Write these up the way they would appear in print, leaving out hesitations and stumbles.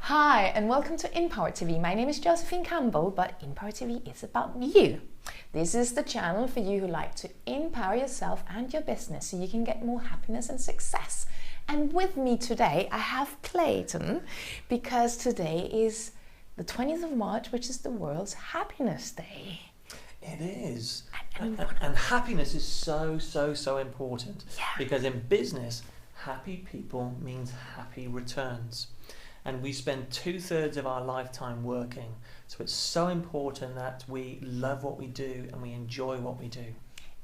Hi and welcome to Empower TV. My name is Josefine Campbell, but Empower TV is about you. This is the channel for you who like to empower yourself and your business so you can get more happiness and success. And with me today I have Clayton, because today is the 20th of March, which is the World's Happiness Day. It is. And happiness is so important. Yeah. Because in business, happy people means happy returns. And we spend 2/3 of our lifetime working. So it's so important that we love what we do and we enjoy what we do.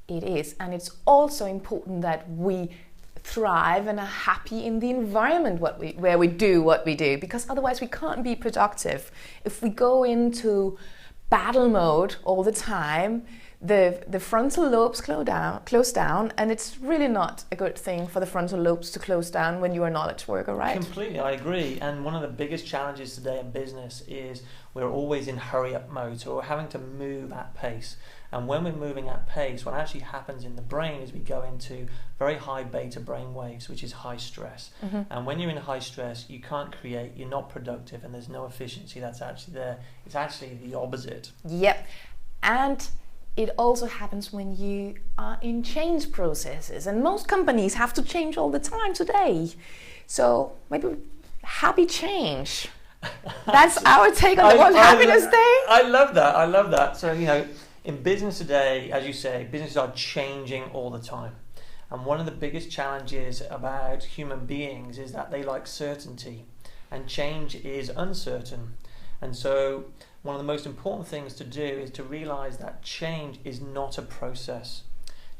It is. And it's also important that we thrive and are happy in the environment where we do what we do, because otherwise we can't be productive. If we go into battle mode all the time, the frontal lobes close down, and it's really not a good thing for the frontal lobes to close down when you are a knowledge worker, right? Completely, I agree. And one of the biggest challenges today in business is we're always in hurry-up mode, so we're having to move at pace. And when we're moving at pace, what actually happens in the brain is we go into very high beta brain waves, which is high stress. Mm-hmm. And when you're in high stress, you can't create, you're not productive, and there's no efficiency that's actually there. It's actually the opposite. Yep. And it also happens when you are in change processes, and most companies have to change all the time today. So maybe happy change. That's our take on the World Happiness Day. I love that. So, in business today, as you say, businesses are changing all the time. And one of the biggest challenges about human beings is that they like certainty, and change is uncertain. And so one of the most important things to do is to realize that change is not a process.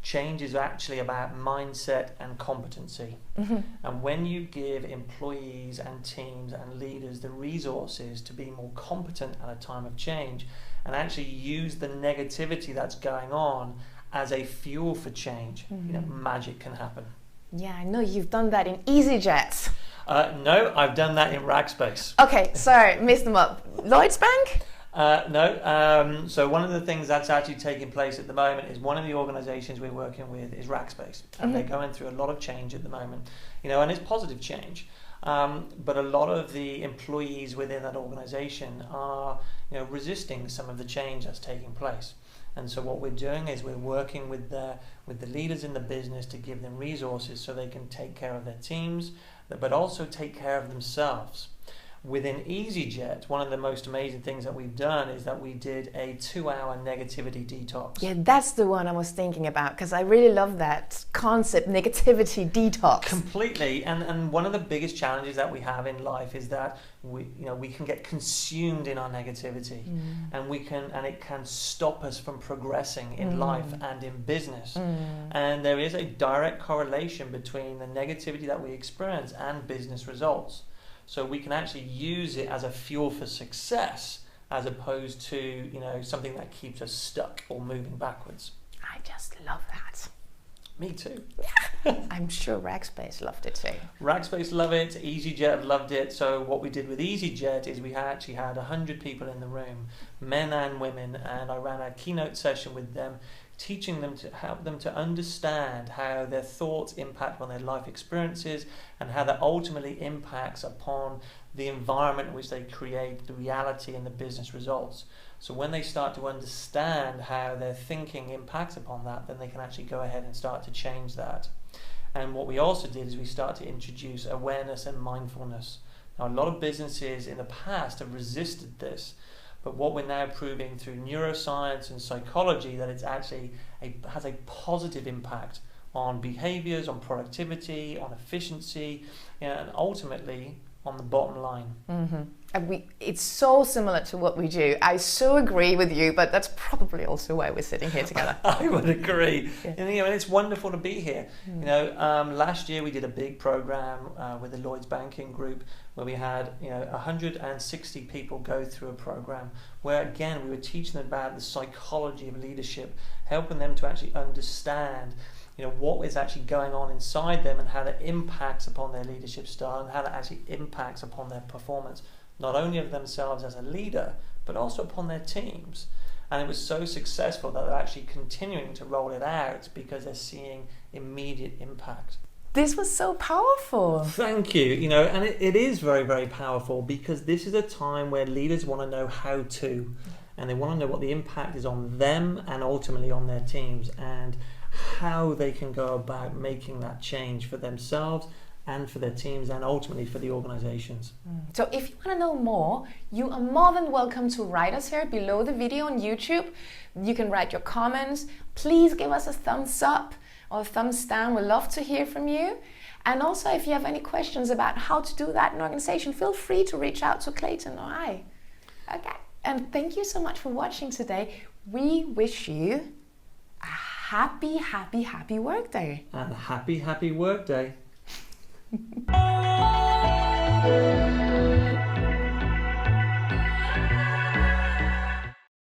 Change is actually about mindset and competency. Mm-hmm. And when you give employees and teams and leaders the resources to be more competent at a time of change, and actually use the negativity that's going on as a fuel for change, mm-hmm. Magic can happen. Yeah, I know you've done that in EasyJet. No, I've done that in Rackspace. Okay, sorry, missed them up. Lloyds Bank? No. So one of the things that's actually taking place at the moment is one of the organisations we're working with is Rackspace, and mm-hmm. they're going through a lot of change at the moment. And it's positive change. But a lot of the employees within that organisation are, resisting some of the change that's taking place. And so what we're doing is we're working with the leaders in the business to give them resources so they can take care of their teams, but also take care of themselves. Within EasyJet, one of the most amazing things that we've done is that we did a 2-hour negativity detox. Yeah, that's the one I was thinking about, because I really love that concept, negativity detox. Completely. And one of the biggest challenges that we have in life is that we can get consumed in our negativity, and it can stop us from progressing in life and in business. And there is a direct correlation between the negativity that we experience and business results. So we can actually use it as a fuel for success, as opposed to, something that keeps us stuck or moving backwards. I just love that. Me too. I'm sure Rackspace loved it too. Rackspace love it. EasyJet have loved it. So what we did with EasyJet is we actually had 100 people in the room, men and women, and I ran a keynote session with them, teaching them to help them to understand how their thoughts impact on their life experiences, and how that ultimately impacts upon the environment in which they create, the reality and the business results. So when they start to understand how their thinking impacts upon that, then they can actually go ahead and start to change that. And what we also did is we start to introduce awareness and mindfulness. Now, a lot of businesses in the past have resisted this, but what we're now proving through neuroscience and psychology, that it's actually has a positive impact on behaviors, on productivity, on efficiency, and ultimately on the bottom line. Mm-hmm. And it's so similar to what we do. I so agree with you, but that's probably also why we're sitting here together. I would agree. Yeah. And it's wonderful to be here. Last year we did a big program with the Lloyds Banking Group, where we had 160 people go through a program where, again, we were teaching them about the psychology of leadership, helping them to actually understand what is actually going on inside them, and how that impacts upon their leadership style, and how that actually impacts upon their performance, not only of themselves as a leader, but also upon their teams. And it was so successful that they're actually continuing to roll it out because they're seeing immediate impact. This was so powerful. Thank you. You know, and it is very, very powerful because this is a time where leaders want to know how to, and they want to know what the impact is on them and ultimately on their teams, and how they can go about making that change for themselves and for their teams and ultimately for the organizations. So if you want to know more, you are more than welcome to write us here below the video on YouTube. You can write your comments. Please give us a thumbs up or a thumbs down. We'd love to hear from you. And also, if you have any questions about how to do that in organization, feel free to reach out to Clayton or I. Okay. And thank you so much for watching today. We wish you a happy, happy, happy work day. And happy, happy work day.